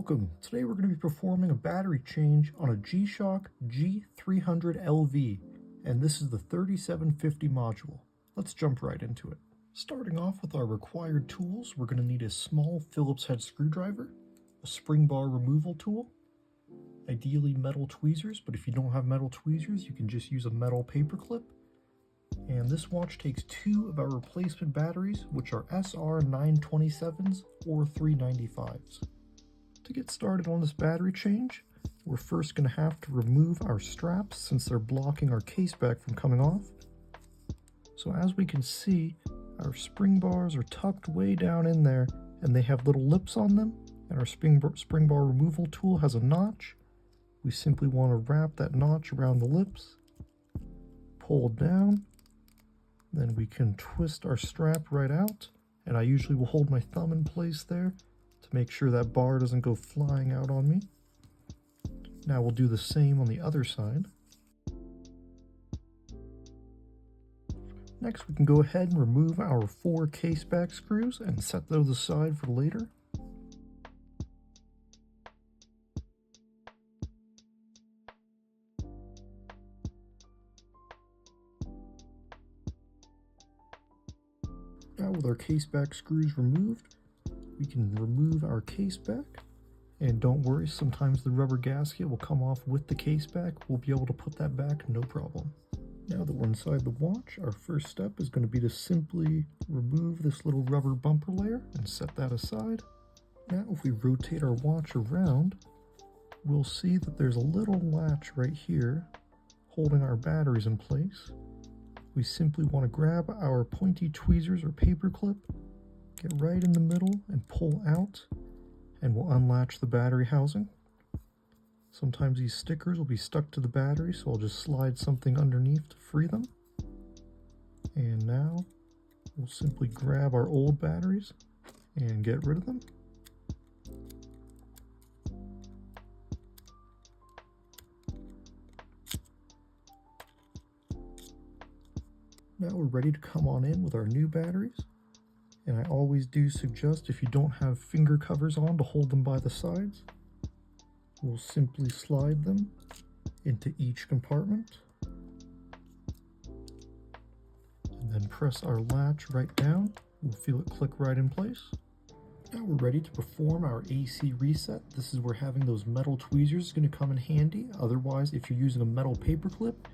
Welcome! Today we're going to be performing a battery change on a G Shock G-300LV, and this is the 3750 module. Let's jump right into it. Starting off with our required tools, we're going to need a small Phillips head screwdriver, a spring bar removal tool, ideally metal tweezers, but if you don't have metal tweezers, you can just use a metal paper clip. And this watch takes two of our replacement batteries, which are SR927s or 395s. To get started on this battery change, we're first going to have to remove our straps since they're blocking our case back from coming off. So as we can see, our spring bars are tucked way down in there and they have little lips on them, and our spring bar removal tool has a notch. We simply want to wrap that notch around the lips, pull down, then we can twist our strap right out, and I usually will hold my thumb in place there to make sure that bar doesn't go flying out on me. Now we'll do the same on the other side. Next we can go ahead and remove our 4 case back screws and set those aside for later. Now with our case back screws removed, we can remove our case back, and don't worry, sometimes the rubber gasket will come off with the case back. We'll be able to put that back, no problem. Now that we're inside the watch, our first step is going to be to simply remove this little rubber bumper layer and set that aside. Now if we rotate our watch around, we'll see that there's a little latch right here holding our batteries in place. We simply want to grab our pointy tweezers or paper clip, get right in the middle and pull out, and we'll unlatch the battery housing. Sometimes these stickers will be stuck to the battery, so I'll just slide something underneath to free them. And now we'll simply grab our old batteries and get rid of them. Now we're ready to come on in with our new batteries. And I always do suggest, if you don't have finger covers on to hold them by the sides, we'll simply slide them into each compartment and then press our latch right down. We'll feel it click right in place. Now we're ready to perform our AC reset. This is where having those metal tweezers is going to come in handy. Otherwise, if you're using a metal paper clip,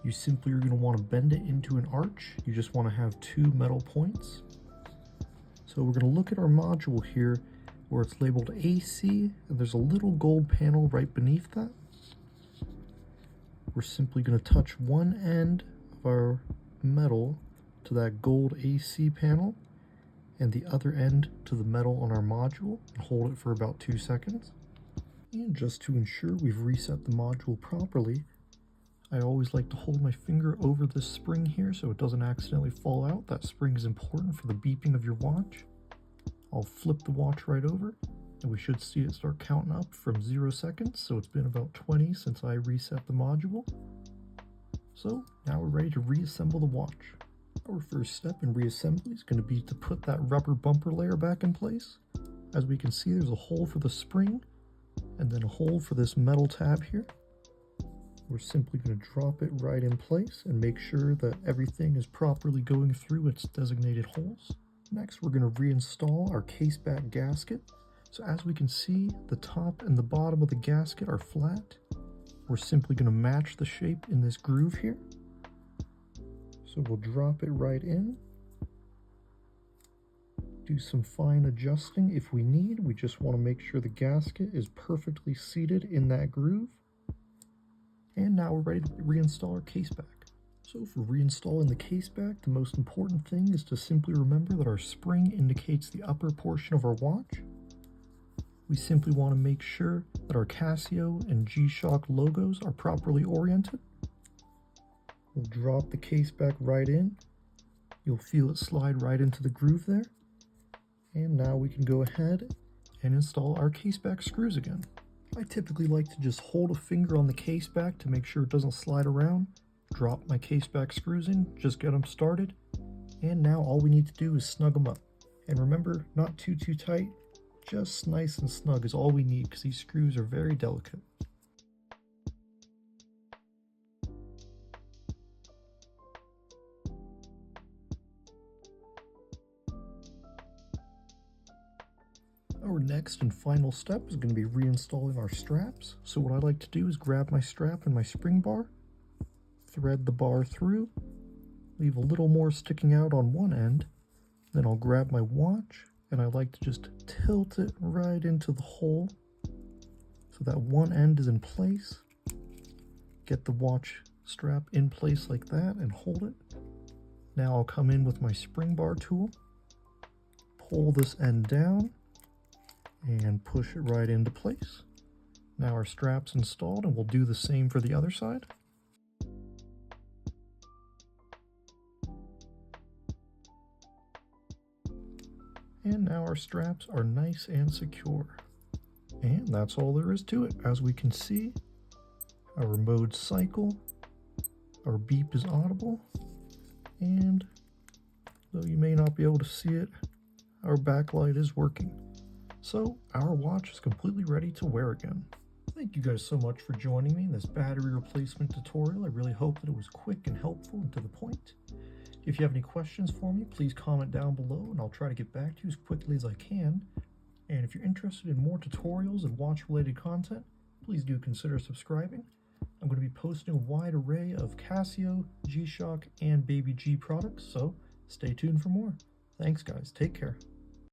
you simply are going to want to bend it into an arch. You just want to have 2 metal points. So we're going to look at our module here where it's labeled AC, and there's a little gold panel right beneath that. We're simply going to touch one end of our metal to that gold AC panel and the other end to the metal on our module and hold it for about 2 seconds. And just to ensure we've reset the module properly, I always like to hold my finger over this spring here so it doesn't accidentally fall out. That spring is important for the beeping of your watch. I'll flip the watch right over, and we should see it start counting up from 0 seconds, so it's been about 20 since I reset the module. So now we're ready to reassemble the watch. Our first step in reassembly is going to be to put that rubber bumper layer back in place. As we can see, there's a hole for the spring, and then a hole for this metal tab here. We're simply going to drop it right in place and make sure that everything is properly going through its designated holes. Next, we're going to reinstall our case back gasket. So as we can see, the top and the bottom of the gasket are flat. We're simply going to match the shape in this groove here. So we'll drop it right in. Do some fine adjusting if we need. We just want to make sure the gasket is perfectly seated in that groove. And now we're ready to reinstall our case back. So for reinstalling the case back, the most important thing is to simply remember that our spring indicates the upper portion of our watch. We simply want to make sure that our Casio and G Shock logos are properly oriented. We'll drop the case back right in. You'll feel it slide right into the groove there. And now we can go ahead and install our case back screws again. I typically like to just hold a finger on the case back to make sure it doesn't slide around, drop my case back screws in, just get them started, and now all we need to do is snug them up. And remember, not too tight, just nice and snug is all we need because these screws are very delicate. Our next and final step is going to be reinstalling our straps. So what I like to do is grab my strap and my spring bar, thread the bar through, leave a little more sticking out on one end, then I'll grab my watch and I like to just tilt it right into the hole so that one end is in place. Get the watch strap in place like that and hold it. Now I'll come in with my spring bar tool, pull this end down, and push it right into place. Now our strap's installed, and we'll do the same for the other side. And now our straps are nice and secure. And that's all there is to it. As we can see, our modes cycle, our beep is audible, and though you may not be able to see it, our backlight is working. So our watch is completely ready to wear again. Thank you guys so much for joining me in this battery replacement tutorial. I really hope that it was quick and helpful and to the point. If you have any questions for me, please comment down below and I'll try to get back to you as quickly as I can. And if you're interested in more tutorials and watch related content, please do consider subscribing. I'm going to be posting a wide array of Casio, G Shock, and Baby G products, so stay tuned for more. Thanks guys, take care.